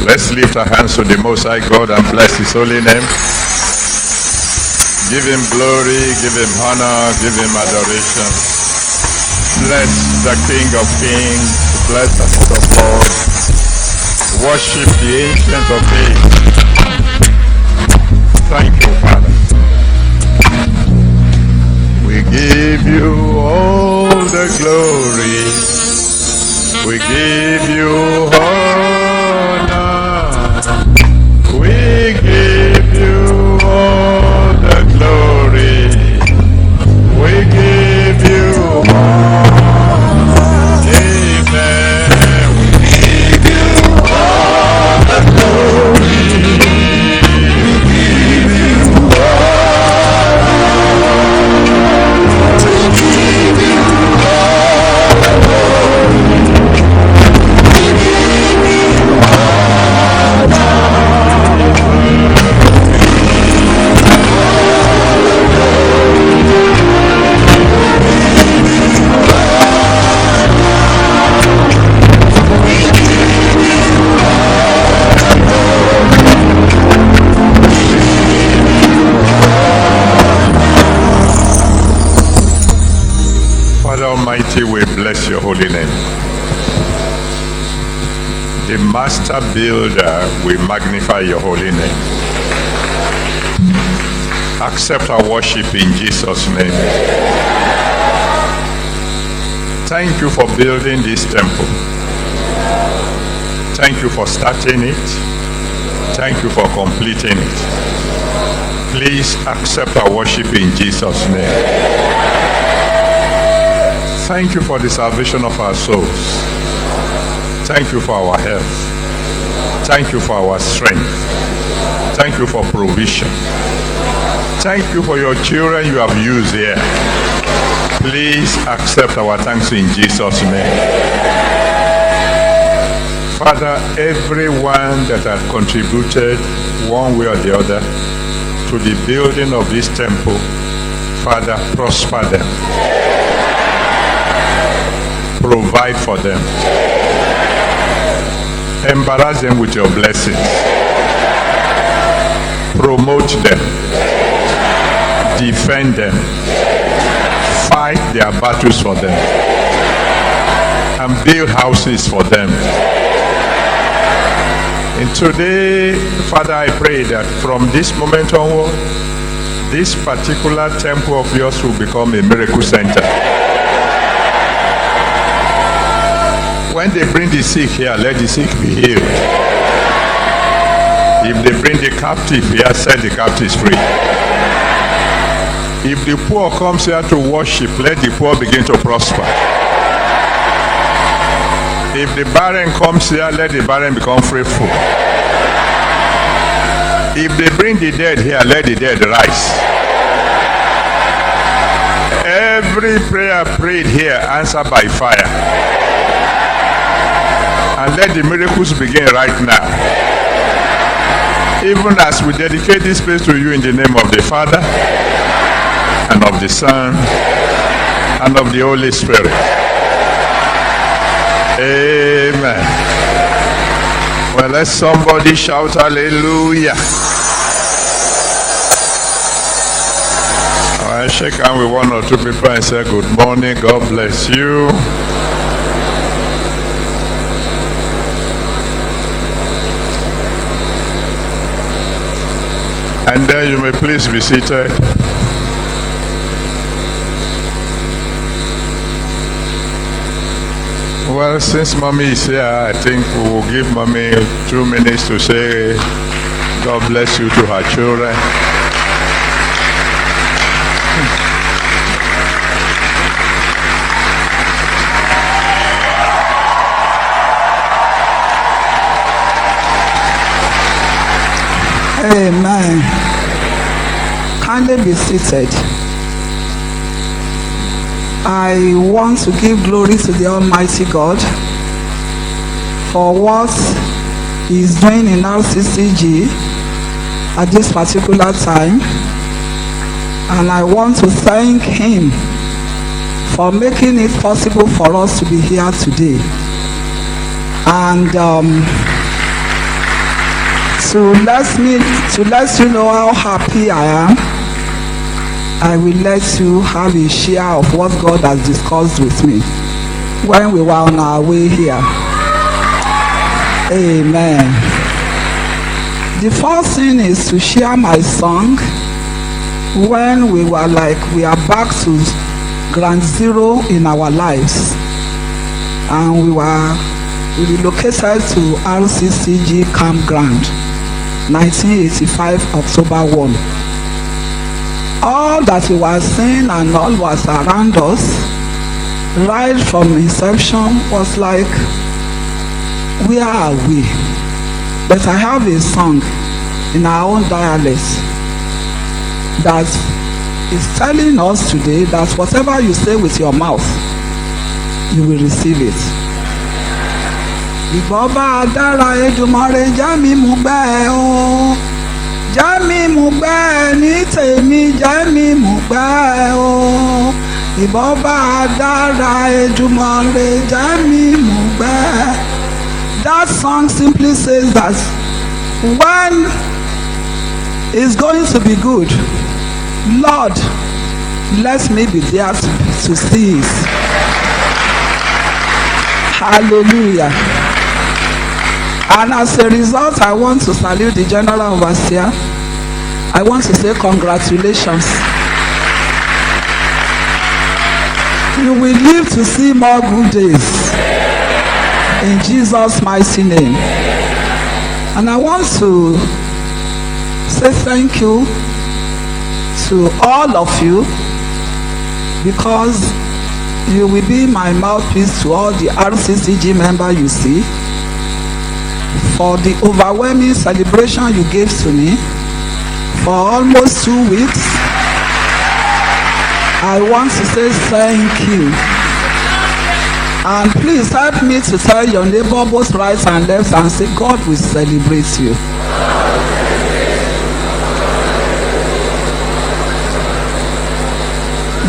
Let's lift our hands to the Most High God and bless His holy name. Give Him glory, give Him honor, give Him adoration. Bless the King of Kings, bless the Lord of Lords. Worship the Ancient of Days. Thank you, Father. We give you all the glory. We give you all Almighty, we bless your holy name. The master builder, we magnify your holy name. Accept our worship in Jesus' name. Thank you for building this temple. Thank you for starting it. Thank you for completing it. Please accept our worship in Jesus' name. Thank you for the salvation of our souls. Thank you for our health. Thank you for our strength. Thank you for provision. Thank you for your children you have used here. Please accept our thanks in Jesus' name. Father, everyone that has contributed one way or the other to the building of this temple, Father, prosper them. Provide for them. Embarrass them with your blessings. Promote them. Defend them. Fight their battles for them. And build houses for them. And today, Father, I pray that from this moment onward, this particular temple of yours will become a miracle center. When they bring the sick here, let the sick be healed. If they bring the captive here, set the captives free. If the poor comes here to worship, let the poor begin to prosper. If the barren comes here, let the barren become fruitful. If they bring the dead here, let the dead rise. Every prayer prayed here, answered by fire. And let the miracles begin right now. Even as we dedicate this place to you in the name of the Father, and of the Son, and of the Holy Spirit. Amen. Well, let somebody shout hallelujah. I shake hands with one or two people and say good morning, God bless you. And then you may please be seated. Well, since Mommy is here, I think we will give Mommy 2 minutes to say God bless you to her children. Amen. Kindly be seated. I want to give glory to the Almighty God for what He is doing in RCCG at this particular time, and I want to thank Him for making it possible for us to be here today. And to let you know how happy I am, I will let you have a share of what God has discussed with me when we were on our way here. Amen. The first thing is to share my song when we were we are back to ground zero in our lives. And we relocated to RCCG Campground, 1985, October 1. All that we were seeing and all was around us, right from inception, was like, where are we? But I have a song in our own dialect that is telling us today that whatever you say with your mouth, you will receive it. Ìbọ̀bá dára Èdùmàrè já mi mú gbẹ́ o. Já mi mú gbẹ́ ní tèmi, já mi mú gbẹ́ o. Ìbọ̀bá dára Èdùmàrè já mi mú gbẹ́. That song simply says that when it's going to be good, Lord, let me be there to see it. Hallelujah. And as a result, I want to salute the General Overseer. I want to say congratulations. You will live to see more good days. In Jesus' mighty name. And I want to say thank you to all of you, because you will be my mouthpiece to all the RCCG members you see, for the overwhelming celebration you gave to me for almost 2 weeks. I want to say thank you. And please help me to tell your neighbor both right and left and say, God will celebrate you.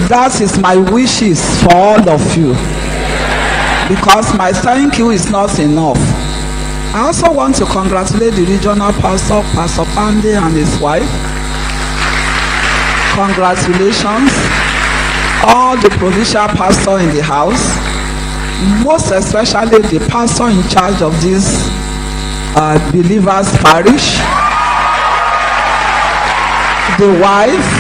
That is my wishes for all of you, because my thank you is not enough. I also want to congratulate the regional pastor, Pastor Pandey, and his wife. Congratulations. All the provincial pastor in the house, most especially the pastor in charge of this believers parish, the wife,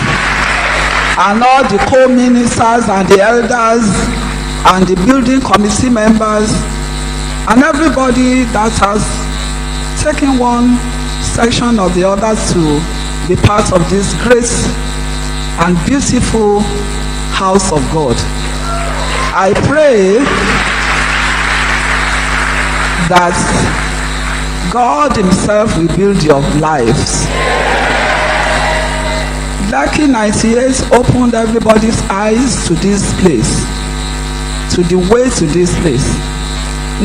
and all the co-ministers and the elders and the building committee members and everybody that has taken one section or the other to be part of this great and beautiful house of God. I pray that God himself will build your lives. Lucky 98 opened everybody's eyes to this place, to the way to this place.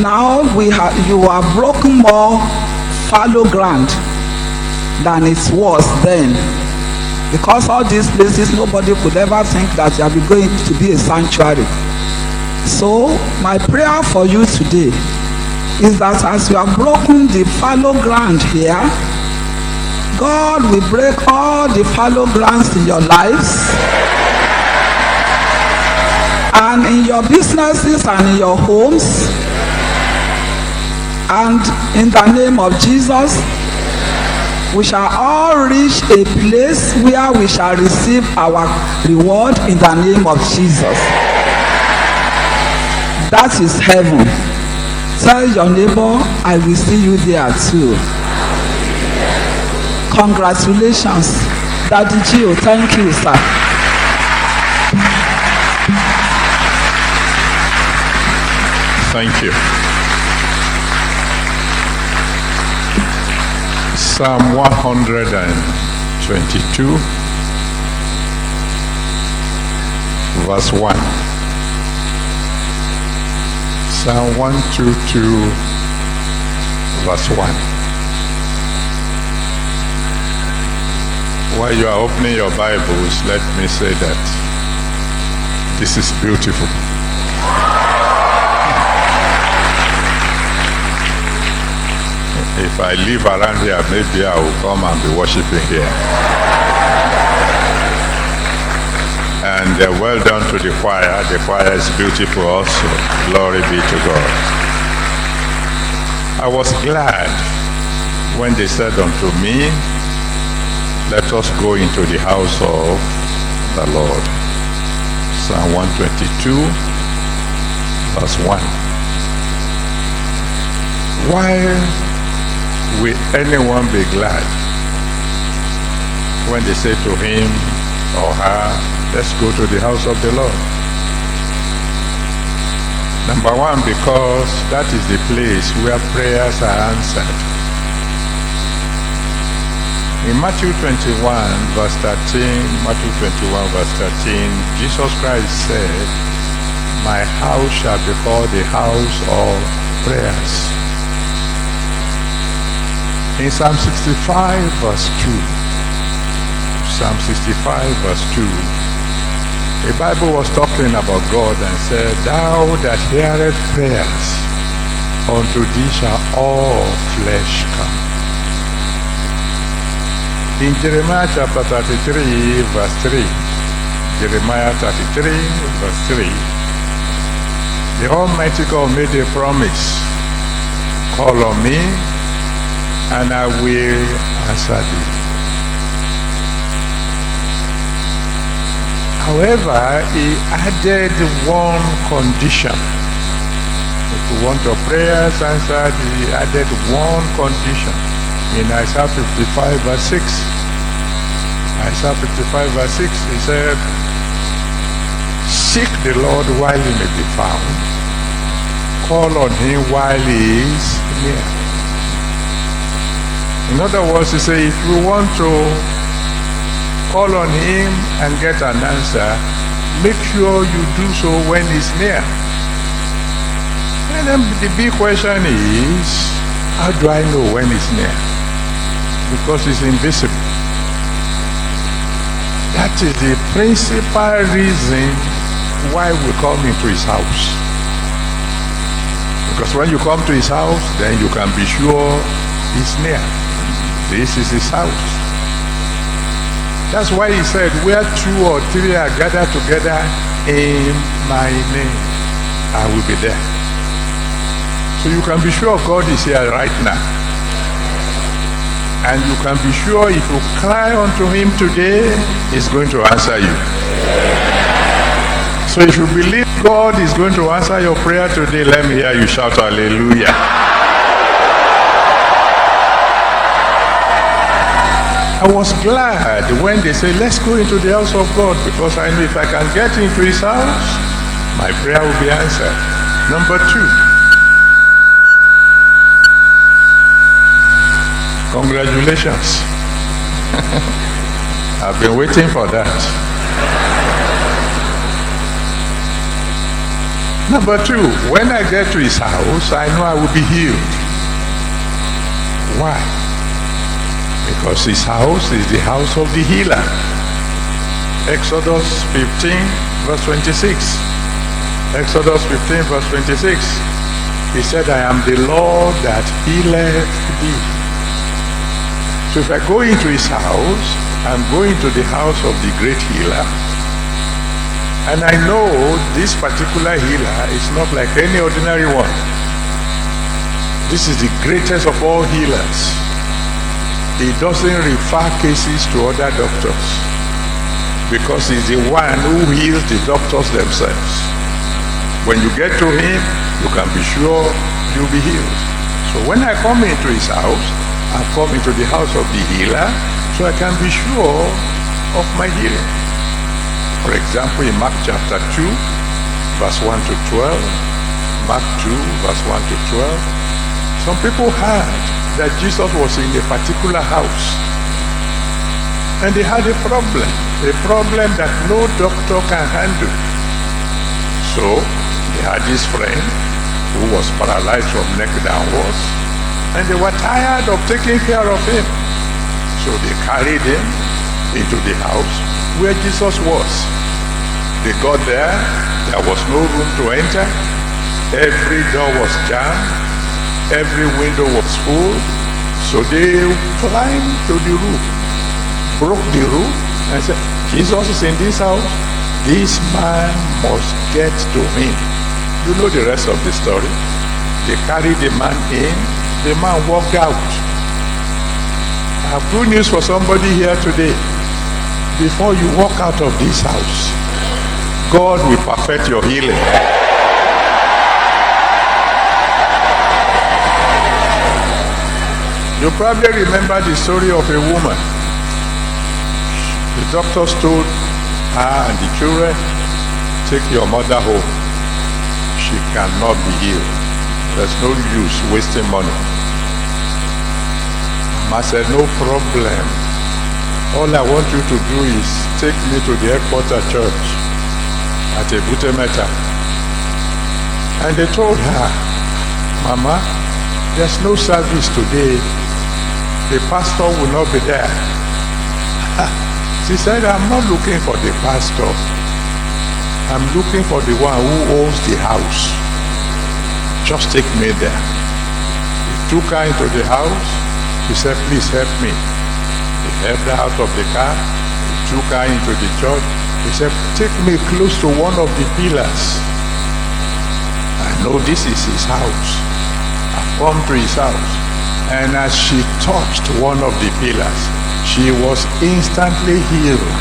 Now you have broken more fallow ground than it was then, because all these places nobody could ever think that they are going to be a sanctuary. So my prayer for you today is that as you have broken the fallow ground here, God will break all the fallow grounds in your lives and in your businesses and in your homes. And in the name of Jesus, we shall all reach a place where we shall receive our reward in the name of Jesus. That is heaven. Tell your neighbor, I will see you there too. Congratulations, Daddy Gio. Thank you, sir. Thank you. Psalm 122, verse 1. Psalm 122, verse 1. While you are opening your Bibles, let me say that this is beautiful. If I live around here, maybe I will come and be worshiping here. And well done to the choir. The choir is beautiful also. Glory be to God. I was glad when they said unto me, let us go into the house of the Lord. Psalm 122, verse 1. Why will anyone be glad when they say to him or her, let's go to the house of the Lord? Number one, because that is the place where prayers are answered. In Matthew 21, verse 13, Jesus Christ said, my house shall be called the house of prayers. In Psalm 65, verse 2, the Bible was talking about God and said, thou that hearest prayers, unto thee shall all flesh come. In Jeremiah chapter 33, verse 3, Jeremiah 33, verse 3, The Almighty God made a promise. Call on me, and I will answer thee. However, he added one condition. If you want your prayers answered, he added one condition. In Isaiah 55 verse 6. Isaiah 55 verse 6, he said, seek the Lord while he may be found. Call on him while he is near. In other words, he said, if you want to call on him and get an answer, make sure you do so when he's near. And then the big question is, how do I know when he's near? Because he's invisible. That is the principal reason why we come into his house. Because when you come to his house, then you can be sure he's near. This is his house. That's why he said, where two or three are gathered together in my name, I will be there. So you can be sure God is here right now. And you can be sure if you cry unto him today, he's going to answer you. So if you believe God is going to answer your prayer today, let me hear you shout hallelujah. I was glad when they said, let's go into the house of God, because I know if I can get into his house, my prayer will be answered. Number 2. Congratulations. I've been waiting for that. Number 2, when I get to his house, I know I will be healed. Why? Because his house is the house of the healer. Exodus 15 verse 26. Exodus 15 verse 26. He said, I am the Lord that healeth thee. So if I go into his house, I'm going to the house of the great healer. And I know this particular healer is not like any ordinary one. This is the greatest of all healers. He doesn't refer cases to other doctors, because he's the one who heals the doctors themselves. When you get to him, you can be sure you'll be healed. So when I come into his house, I come into the house of the healer, so I can be sure of my healing. For example, in Mark chapter 2, verse 1 to 12, Mark 2, verse 1 to 12, some people heard that Jesus was in a particular house, and they had a problem that no doctor can handle. So they had this friend who was paralyzed from neck downwards, and they were tired of taking care of him. So they carried him into the house where Jesus was. They got there was no room to enter. Every door was jammed. Every window was full. So they climbed to the roof, broke the roof, and said, Jesus is in this house. This man must get to him. You know the rest of the story. They carried the man in. The man walked out. I have good news for somebody here today. Before you walk out of this house, God will perfect your healing. You probably remember the story of a woman. The doctors told her and the children, take your mother home. She cannot be healed. There's no use wasting money. I said, no problem. All I want you to do is take me to the headquarter church at Ebute Metta. And they told her, Mama, there's no service today. The pastor will not be there. She said, I'm not looking for the pastor. I'm looking for the one who owns the house. Just take me there. He took her into the house. He said, please help me. He helped her out of the car. He took her into the church. He said, take me close to one of the pillars. No, this is his house. I've come to his house. And as she touched one of the pillars, she was instantly healed.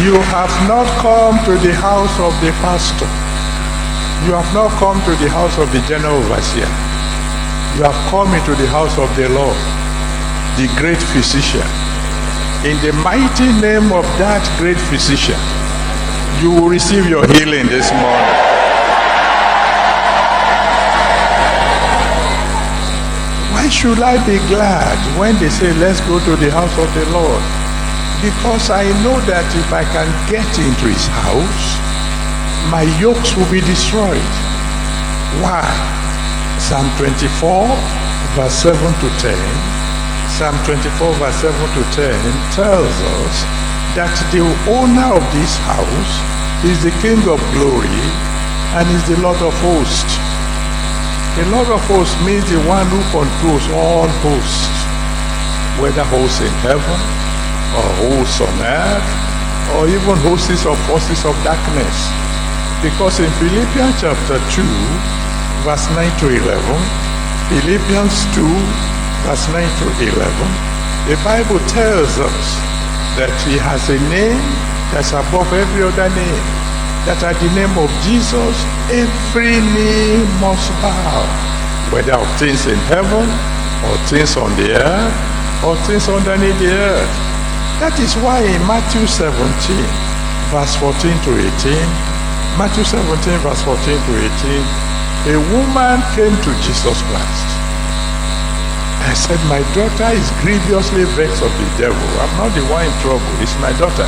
You have not come to the house of the pastor. You have not come to the house of the general overseer. You have come into the house of the Lord, the great physician. In the mighty name of that great physician, you will receive your healing this morning. Why should I be glad when they say, let's go to the house of the Lord? Because I know that if I can get into his house, my yokes will be destroyed. Why? Psalm 24, verse 7 to 10. Psalm 24, verse 7 to 10 tells us that the owner of this house is the King of glory and is the Lord of hosts. The Lord of hosts means the one who controls all hosts, whether hosts in heaven, or hosts on earth, or even hosts of forces of darkness. Because in Philippians chapter 2, verse 9 to 11, Philippians 2, verse 9 to 11, the Bible tells us that he has a name that's above every other name, that at the name of Jesus, every knee must bow, whether of things in heaven, or things on the earth, or things underneath the earth. That is why in Matthew 17, verse 14 to 18, Matthew 17, verse 14 to 18, a woman came to Jesus Christ and said, my daughter is grievously vexed of the devil. I'm not the one in trouble, it's my daughter.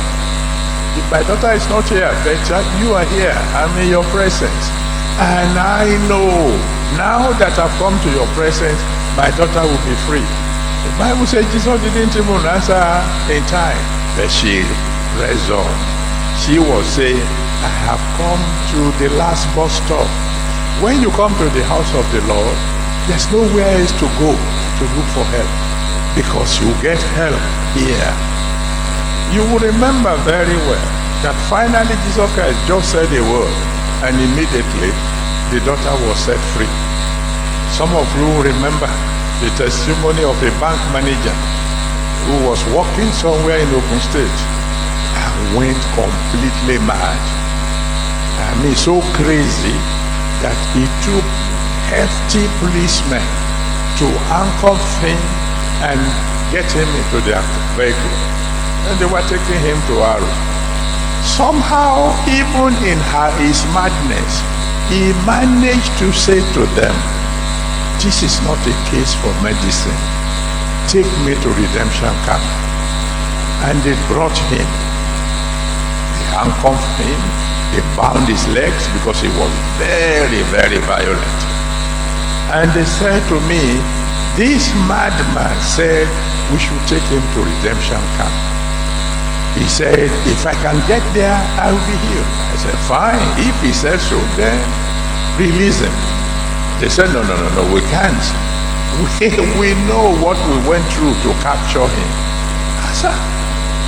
If my daughter is not here, but you are here, I'm in your presence. And I know, now that I've come to your presence, my daughter will be free. The Bible says Jesus didn't even answer her in time, but she pressed on. She was saying, I have come to the last bus stop. When you come to the house of the Lord, there's nowhere else to go to look for help, because you get help here. You will remember very well that finally Jesus Christ just said a word, and immediately the daughter was set free. Some of you remember the testimony of a bank manager who was walking somewhere in Ogun State and went completely mad. I mean, so crazy that he took hefty policemen to handcuff him and get him into their vehicle. And they were taking him to Aro. Somehow, even in his madness, he managed to say to them, this is not a case for medicine. Take me to redemption camp. And they brought him. They handcuffed him. They bound his legs because he was very, very violent. And they said to me, this madman said we should take him to redemption camp. He said, if I can get there, I will be healed. I said, fine. If he says so, then release him. They said, no, we can't. We know what we went through to capture him. I said,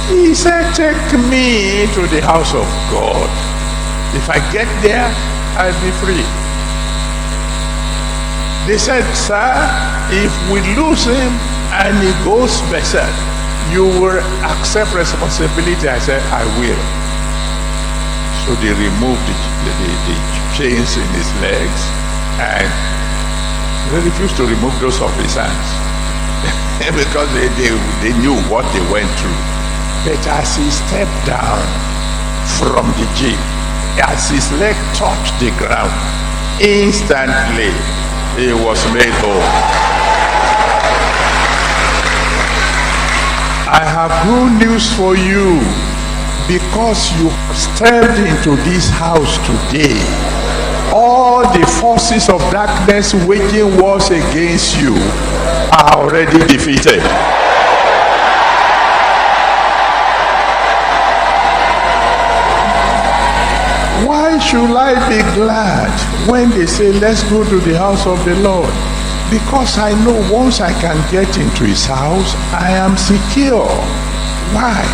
he said, take me to the house of God. If I get there, I'll be free. They said, sir, if we lose him and he goes berserk, you will accept responsibility. I said, I will. So they removed the chains in his legs, and they refused to remove those of his hands because they knew what they went through. But as he stepped down from the jeep, as his leg touched the ground, instantly he was made whole. I have good news for you. Because you stepped into this house today, all the forces of darkness waging wars against you are already defeated. Why should I be glad when they say, let's go to the house of the Lord? Because I know once I can get into his house, I am secure. Why?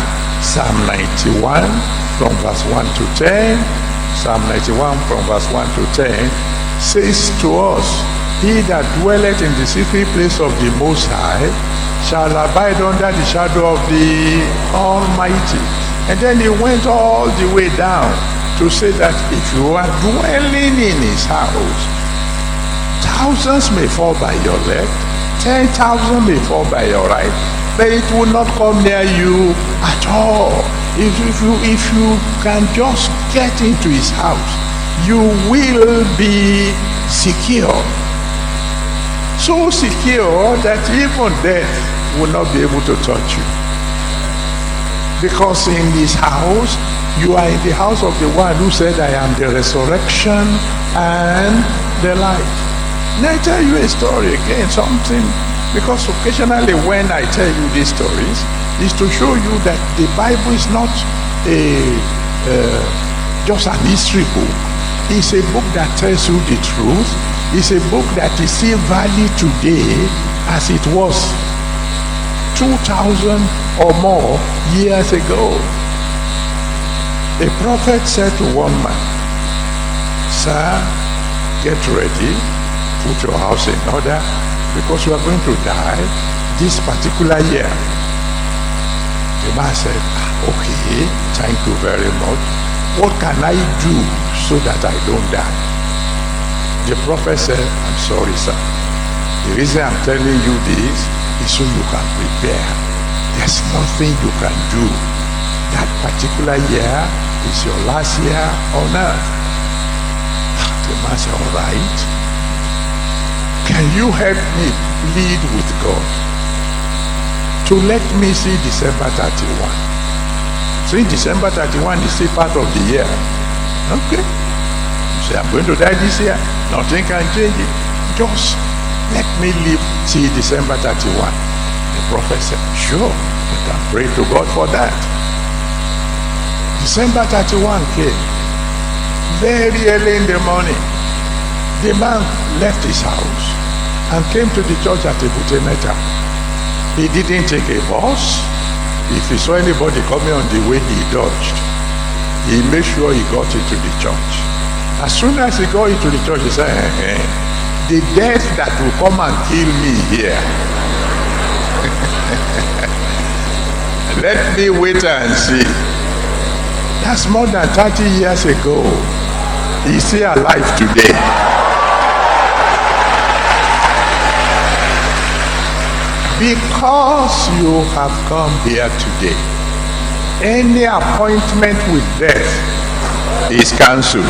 Psalm 91 from verse 1 to 10. Psalm 91 from verse 1 to 10 says to us, he that dwelleth in the secret place of the Most High shall abide under the shadow of the Almighty. And then he went all the way down to say that if you are dwelling in his house, thousands may fall by your left, 10,000 may fall by your right, but it will not come near you at all. If you can just get into his house, you will be secure. So secure that even death will not be able to touch you. Because in his house, you are in the house of the one who said, I am the resurrection and the life. Now I tell you a story again, something, because occasionally when I tell you these stories, is to show you that the Bible is not just an history book. It's a book that tells you the truth. It's a book that is still valid today as it was 2,000 or more years ago. A prophet said to one man, sir, get ready, put your house in order, because you are going to die this particular year. The man said, okay, thank you very much. What can I do so that I don't die? The prophet said, I'm sorry, sir. The reason I'm telling you this is so you can prepare. There's nothing you can do. That particular year is your last year on earth. The man said, all right. Can you help me plead with God to let me see December 31? So December 31 is still part of the year. Okay. You say, I'm going to die this year. Nothing can change it. Just let me live till December 31. The prophet said, sure, you can pray to God for that. December 31 came. Very early in the morning, the man left his house and came to the church at Ebute Metta. He didn't take a bus. If he saw anybody coming on the way, he dodged. He made sure he got into the church. As soon as he got into the church, he said, the death that will come and kill me here, let me wait and see. That's more than 30 years ago. He's still alive today. Because you have come here today, any appointment with death is cancelled.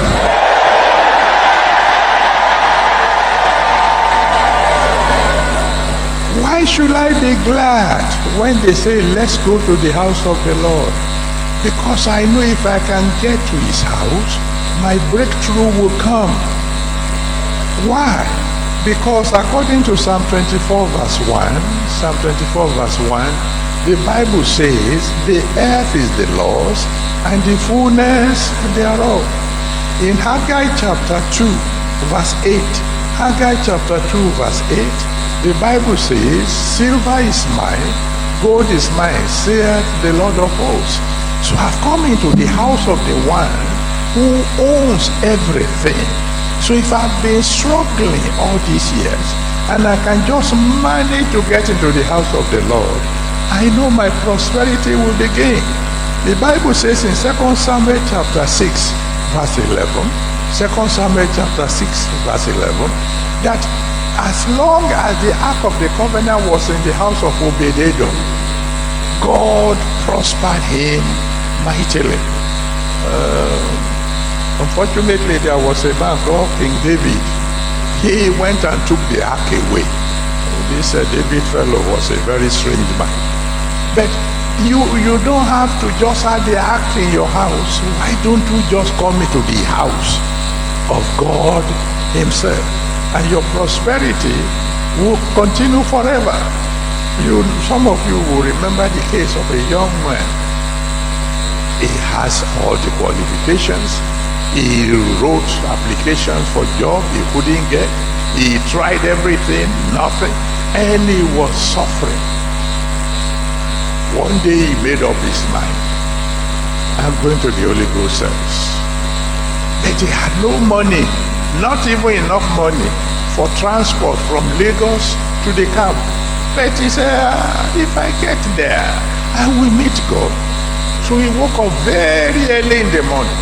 Why should I be glad when they say, let's go to the house of the Lord? Because I know if I can get to his house, my breakthrough will come. Why? Because according to Psalm 24 verse 1, Psalm 24 verse 1, the Bible says, the earth is the Lord's and the fullness thereof. In Haggai chapter 2 verse 8, Haggai chapter 2 verse 8, the Bible says, silver is mine, gold is mine, saith the Lord of hosts. So I've come into the house of the one who owns everything. So if I've been struggling all these years and I can just manage to get into the house of the Lord, I know my prosperity will begin. The Bible says in 2 Samuel chapter 6 verse 11, 2 Samuel chapter 6 verse 11, that as long as the Ark of the Covenant was in the house of Obed-Edom, God prospered him mightily. Unfortunately, there was a man called King David. He went and took the ark away. This David fellow was a very strange man. But you don't have to just have the ark in your house. Why don't you just come into the house of God himself? And your prosperity will continue forever. Some of you will remember the case of a young man. He has all the qualifications. He wrote applications for job he couldn't get. He tried everything, nothing, and he was suffering. One day he made up his mind. I'm going to the Holy Ghost service. But he had no money, not even enough money for transport from Lagos to the camp. But he said, if I get there, I will meet God. So he woke up very early in the morning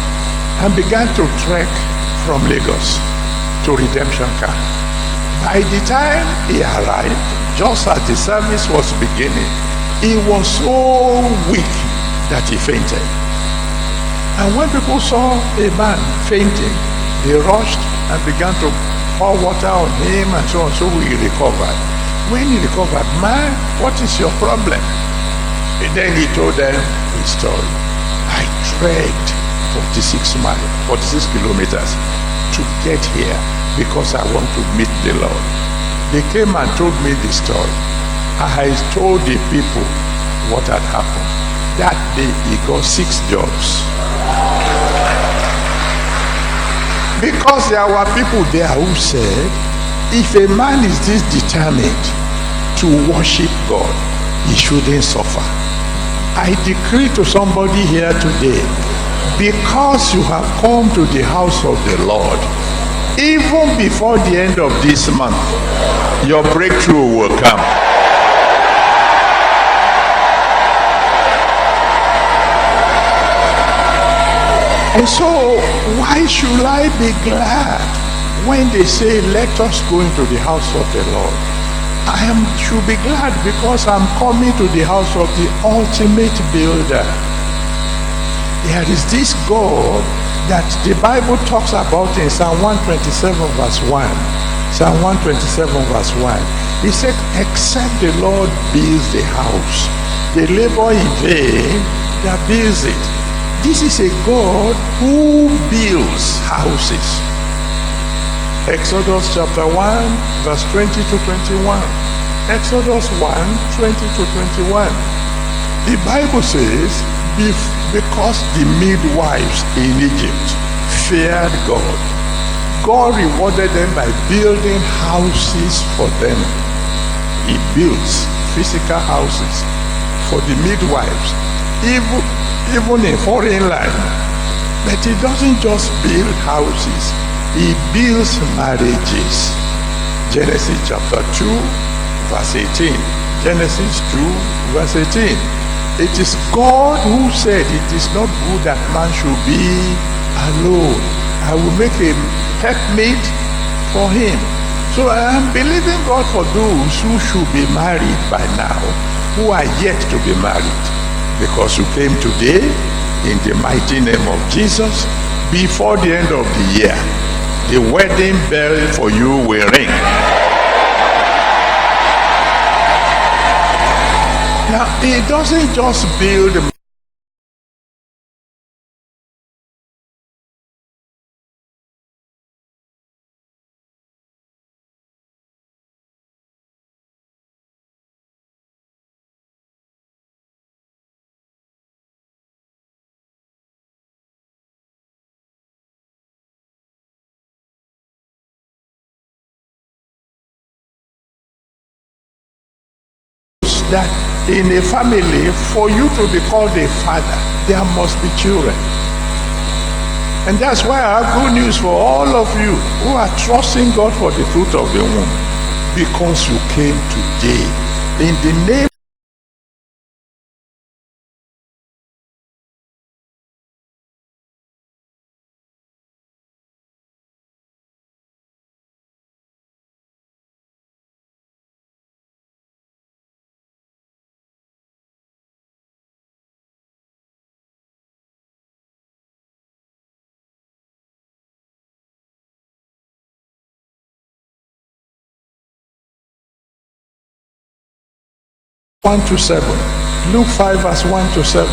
and began to trek from Lagos to Redemption Camp. By the time he arrived, just as the service was beginning, he was so weak that he fainted. And when people saw a man fainting, they rushed and began to pour water on him and so on, so he recovered. When he recovered, man, what is your problem? And then he told them his story. I trekked 46 kilometers to get here because I want to meet the Lord. They came and told me the story. I told the people what had happened. That day he got 6 jobs. Because there were people there who said, if a man is this determined to worship God, he shouldn't suffer. I decree to somebody here today, because you have come to the house of the Lord, even before the end of this month, your breakthrough will come. And so, why should I be glad when they say, let us go into the house of the Lord? Should be glad because I'm coming to the house of the ultimate builder. There is this God that the Bible talks about in Psalm 127 verse 1. Psalm 127 verse 1. He said, except the Lord builds the house, they labor in vain that builds it. This is a God who builds houses. Exodus chapter 1 verse 20 to 21. Exodus 1, 20 to 21. The Bible says, because the midwives in Egypt feared God, God rewarded them by building houses for them. He builds physical houses for the midwives, even in foreign land. But he doesn't just build houses, he builds marriages. Genesis chapter 2 verse 18. Genesis 2 verse 18. It is God who said it is not good that man should be alone. I will make a helpmate for him. So I am believing God for those who should be married by now, who are yet to be married. Because you came today, in the mighty name of Jesus, before the end of the year, the wedding bell for you will ring. Now, he doesn't just build that in a family, for you to be called a father, there must be children. And that's why I have good news for all of you who are trusting God for the fruit of the womb. Because you came today in the name of 1 to 7. Luke 5 verse 1 to 7.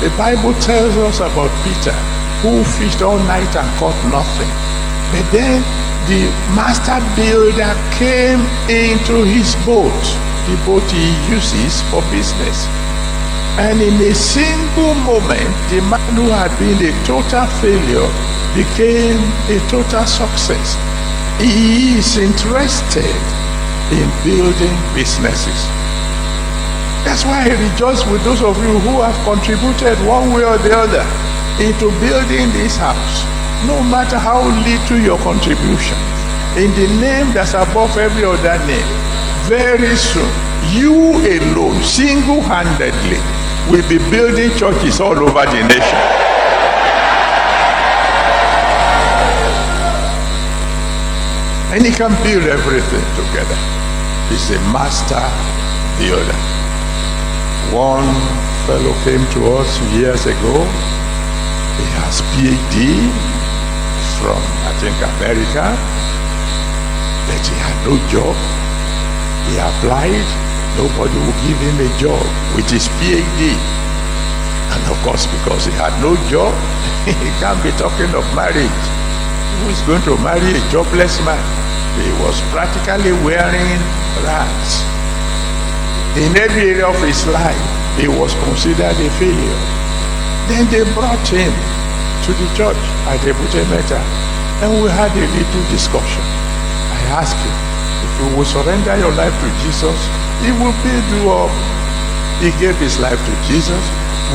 The Bible tells us about Peter, who fished all night and caught nothing. But then the master builder came into his boat, the boat he uses for business. And in a single moment, the man who had been a total failure became a total success. He is interested in building businesses. That's why I rejoice with those of you who have contributed one way or the other into building this house. No matter how little your contribution, in the name that's above every other name, very soon, you alone, single-handedly, will be building churches all over the nation. And he can build everything together. He's a master builder. One fellow came to us years ago. He has PhD from, I think, America. But he had no job. He applied. Nobody would give him a job with his PhD. And of course, because he had no job, he can't be talking of marriage. Who is going to marry a jobless man? He was practically wearing rags. In every area of his life, he was considered a failure. Then they brought him to the church at Ebutemeta, and we had a little discussion. I asked him, if you will surrender your life to Jesus, he will build you up. He gave his life to Jesus.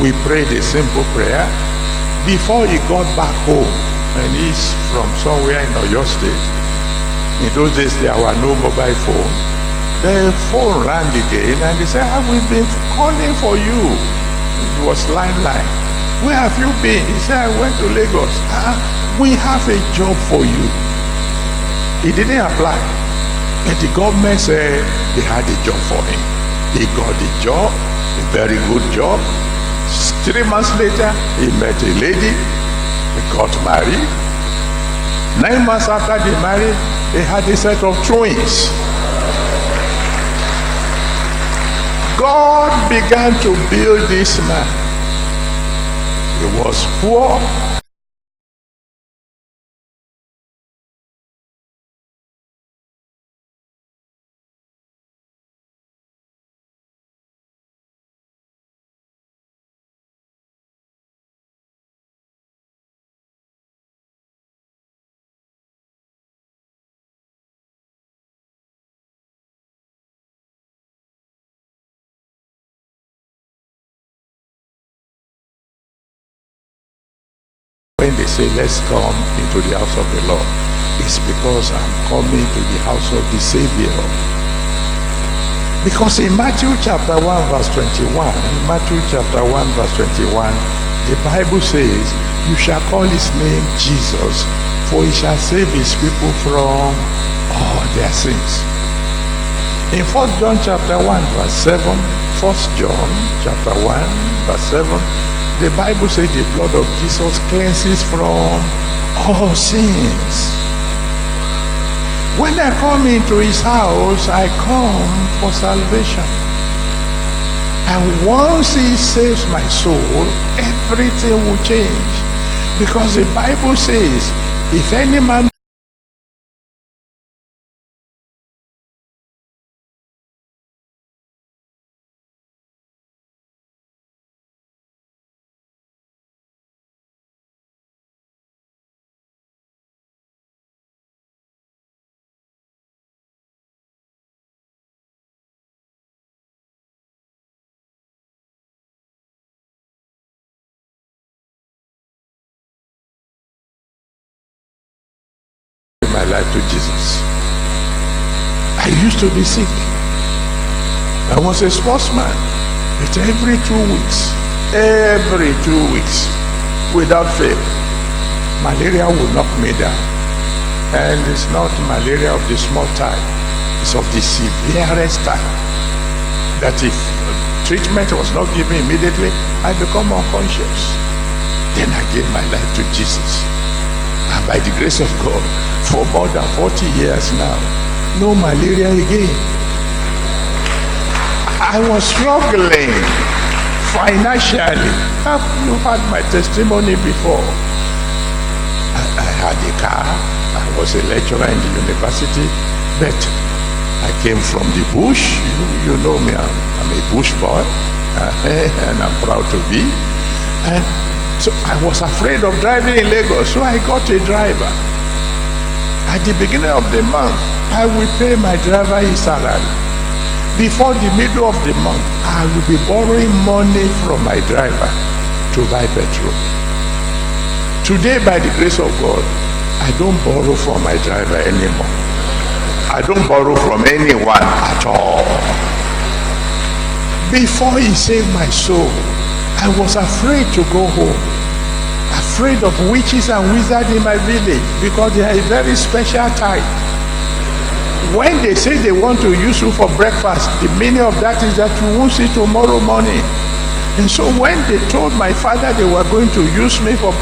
We prayed a simple prayer. Before he got back home, and he's from somewhere in Oyo State, in those days there were no mobile phone. The phone rang again and they said, we've been calling for you. It was line. Where have you been? He said, I went to Lagos. We have a job for you. He didn't apply. But the government said they had a job for him. He got the job, a very good job. 3 months later, he met a lady. They got married. 9 months after they married, they had a set of twins. God began to build this man. He was poor. When they say, let's come into the house of the Lord, it's because I'm coming to the house of the Savior. Because in Matthew chapter 1 verse 21, the Bible says, you shall call his name Jesus, for he shall save his people from all their sins. In 1 John chapter 1 verse 7, 1 John chapter 1 verse 7, the Bible says the blood of Jesus cleanses from all sins. When I come into his house, I come for salvation. And once he saves my soul, everything will change. Because the Bible says, if any man my life to Jesus. I used to be sick. I was a sportsman. But every 2 weeks, without fail, malaria will knock me down. And it's not malaria of the small type. It's of the severest type. That if treatment was not given immediately, I become unconscious. Then I gave my life to Jesus. And by the grace of God, for more than 40 years now, no malaria again. I was struggling financially. You had my testimony before. I had a car. I was a lecturer in the university. But I came from the bush. You know me, I'm a bush boy. And I'm proud to be. And so I was afraid of driving in Lagos, so I got a driver. At the beginning of the month, I will pay my driver his salary. before the middle of the month, I will be borrowing money from my driver to buy petrol. Today, by the grace of God, I don't borrow from my driver anymore. I don't borrow from anyone at all. Before he saved my soul, I was afraid to go home. Afraid of witches and wizards in my village because they are a very special type. When they say they want to use you for breakfast, the meaning of that is that you won't see tomorrow morning. And so when they told my father they were going to use me for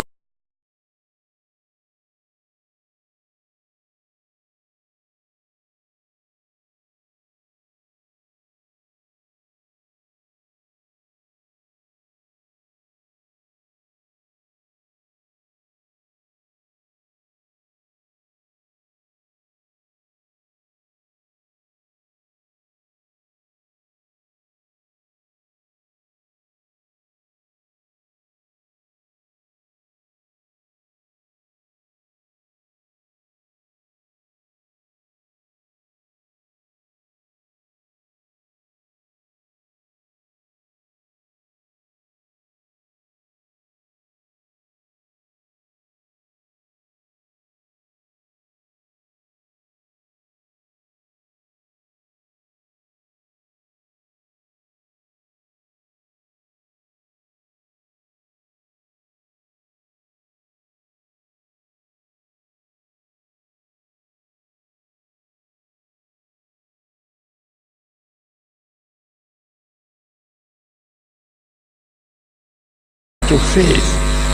to faith,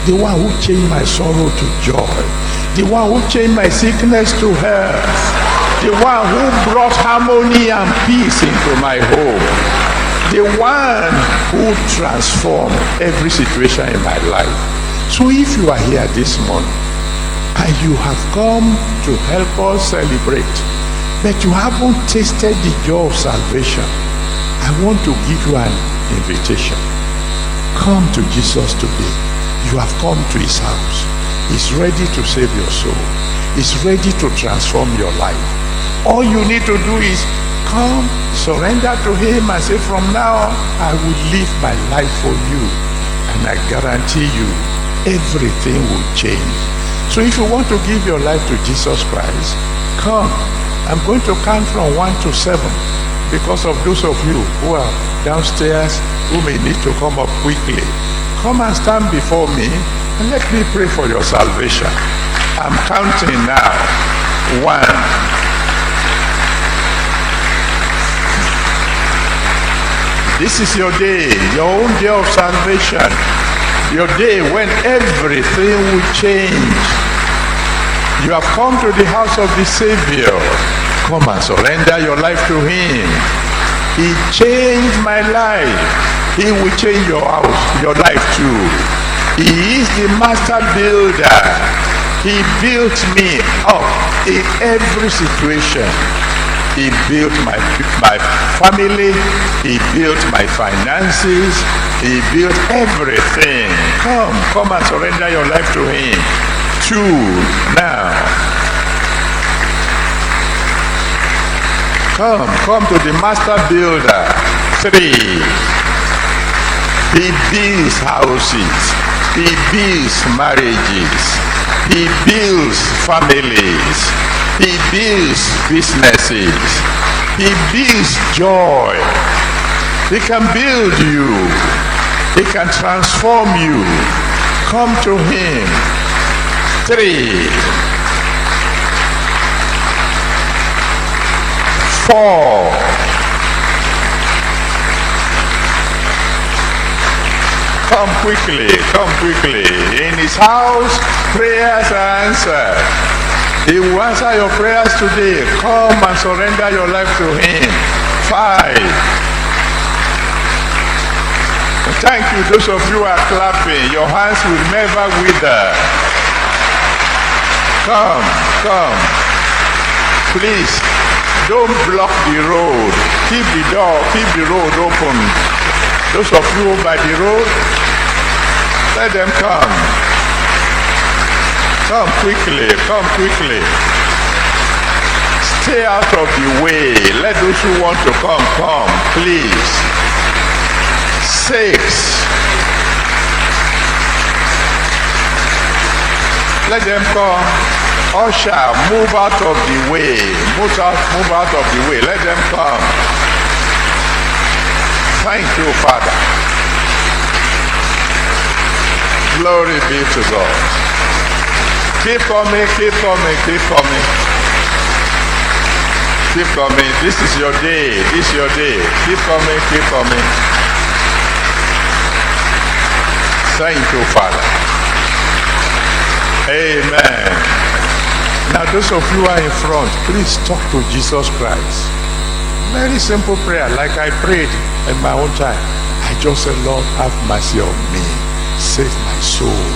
the one who changed my sorrow to joy, the one who changed my sickness to health, the one who brought harmony and peace into my home, the one who transformed every situation in my life. So if you are here this morning and you have come to help us celebrate, but you haven't tasted the joy of salvation, I want to give you an invitation. Come to Jesus today. You have come to his house. He's ready to save your soul. He's ready to transform your life. All you need to do is come, surrender to him and say, from now on, I will live my life for you. And I guarantee you, everything will change. So if you want to give your life to Jesus Christ, come. I'm going to count from 1 to 7. Because of those of you who are downstairs who may need to come up quickly, come and stand before me and let me pray for your salvation. I'm counting now. 1. This is your day, your own day of salvation. Your day when everything will change. You have come to the house of the Savior. Come and surrender your life to him. He changed my life. He will change your house, your life too. He is the master builder. He built me up in every situation. He built my family. He built my finances. He built everything. Come and surrender your life to him. 2, now. Come to the master builder. 3, he builds houses. He builds marriages. He builds families. He builds businesses. He builds joy. He can build you. He can transform you. Come to him. 3, 4. Come quickly. In his house, prayers are answered. He will answer your prayers today. Come and surrender your life to him. 5. Thank you, those of you who are clapping. Your hands will never wither. Come. Please, don't block the road. Keep the road open. Those of you by the road, let them come. Come quickly. Stay out of the way. Let those who want to come, please. 6. Let them come. Usher, move out of the way. Move out of the way. Let them come. Thank you, Father. Glory be to God. Keep coming, keep coming, keep coming. Keep coming. This is your day. This is your day. Keep coming, keep coming. Thank you, Father. Amen. Now those of you who are in front, please talk to Jesus Christ. Very simple prayer, like I prayed in my own time. I just said, Lord, have mercy on me. Save my soul.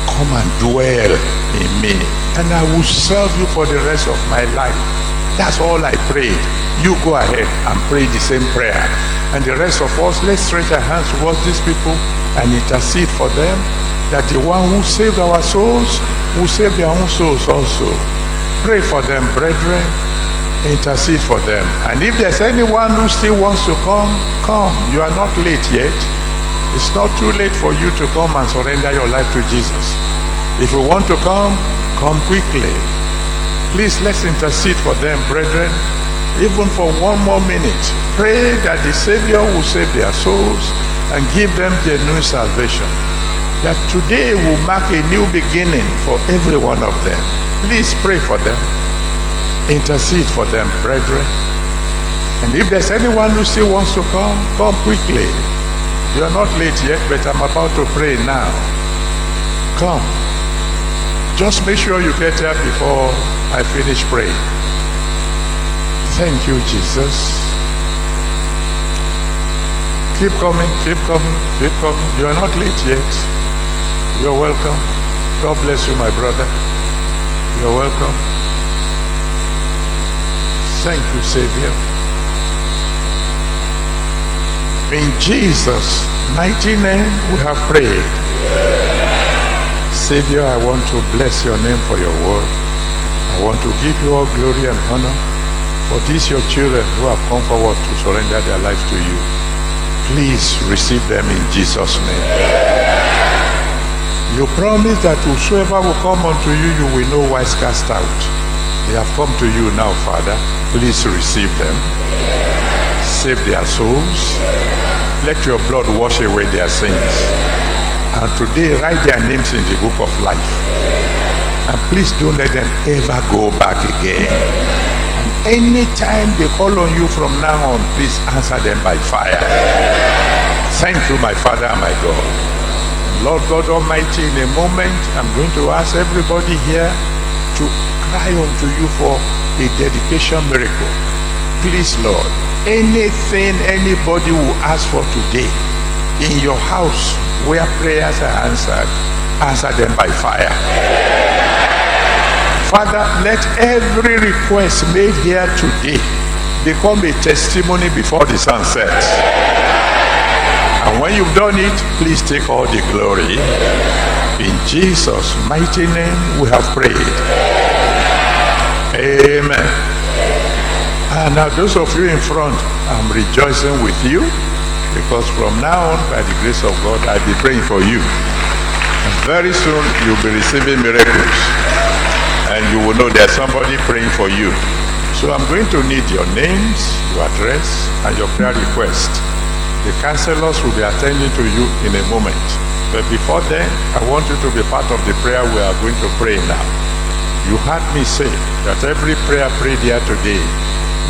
Come and dwell in me. And I will serve you for the rest of my life. That's all I prayed. You go ahead and pray the same prayer. And the rest of us, let's stretch our hands towards these people and intercede for them, that the one who saved our souls will save their own souls also. Pray for them, brethren. Intercede for them. And if there's anyone who still wants to come. You are not late yet. It's not too late for you to come and surrender your life to Jesus. If you want to come quickly. Please, let's intercede for them, brethren. Even for one more minute. Pray that the Savior will save their souls and give them genuine salvation. That today will mark a new beginning for every one of them. Please pray for them. Intercede for them, brethren. And if there's anyone who still wants to come quickly. You are not late yet, but I'm about to pray now. Come. Just make sure you get here before I finish praying. Thank you, Jesus. Keep coming, keep coming, keep coming. You are not late yet. You're welcome. God bless you, my brother. You're welcome. Thank you, Savior. In Jesus' mighty name we have prayed. Savior, I want to bless your name for your word. I want to give you all glory and honor for these your children who have come forward to surrender their life to you. Please receive them in Jesus' name. You promise that whosoever will come unto you, you will no wise cast out. They have come to you now, Father. Please receive them. Save their souls. Let your blood wash away their sins. And today, write their names in the book of life. And please don't let them ever go back again. And anytime they call on you from now on, please answer them by fire. Thank you, my Father and my God. Lord God Almighty, in a moment, I'm going to ask everybody here to cry unto you for a dedication miracle. Please, Lord, anything anybody will ask for today in your house where prayers are answered, answer them by fire. Father, let every request made here today become a testimony before the sun sets. And when you've done it, please take all the glory. In Jesus' mighty name we have prayed. Amen. And now those of you in front, I'm rejoicing with you, because from now on, by the grace of God, I'll be praying for you. And very soon, you'll be receiving miracles. And you will know there's somebody praying for you. So I'm going to need your names, your address, and your prayer request. The counselors will be attending to you in a moment. But before then, I want you to be part of the prayer we are going to pray now. You heard me say that every prayer prayed here today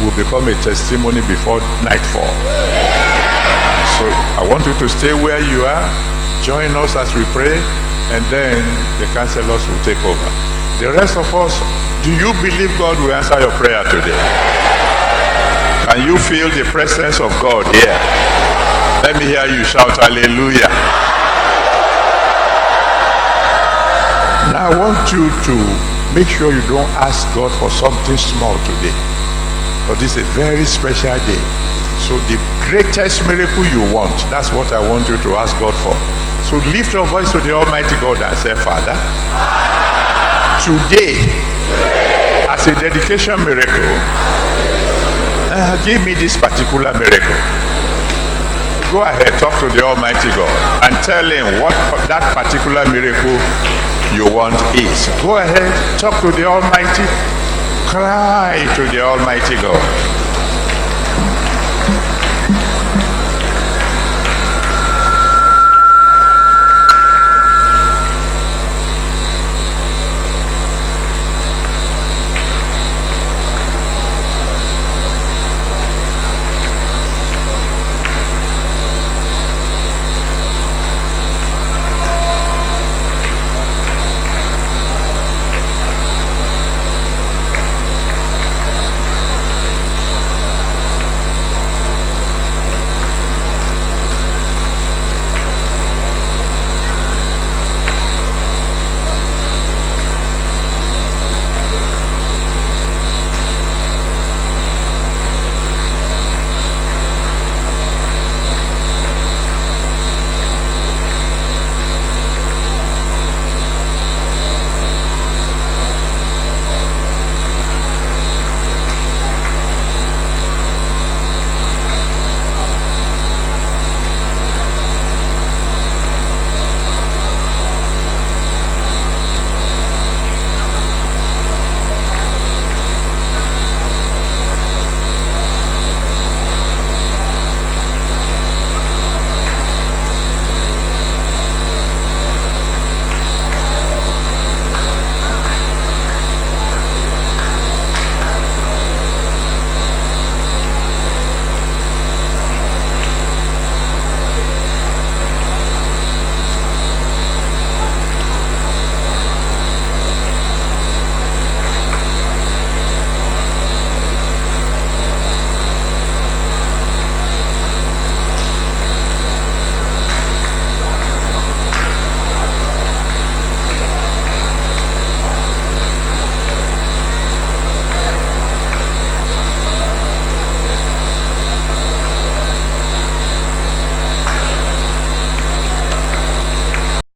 will become a testimony before nightfall. So I want you to stay where you are, join us as we pray, and then the counselors will take over. The rest of us, do you believe God will answer your prayer today? Can you feel the presence of God here? Let me hear you shout hallelujah. Now I want you to make sure you don't ask God for something small today. But this is a very special day. So the greatest miracle you want, that's what I want you to ask God for. So lift your voice to the Almighty God and say, Father, today as a dedication miracle, give me this particular miracle. Go ahead, talk to the Almighty God and tell him what that particular miracle you want is. Go ahead, talk to the Almighty, cry to the Almighty God.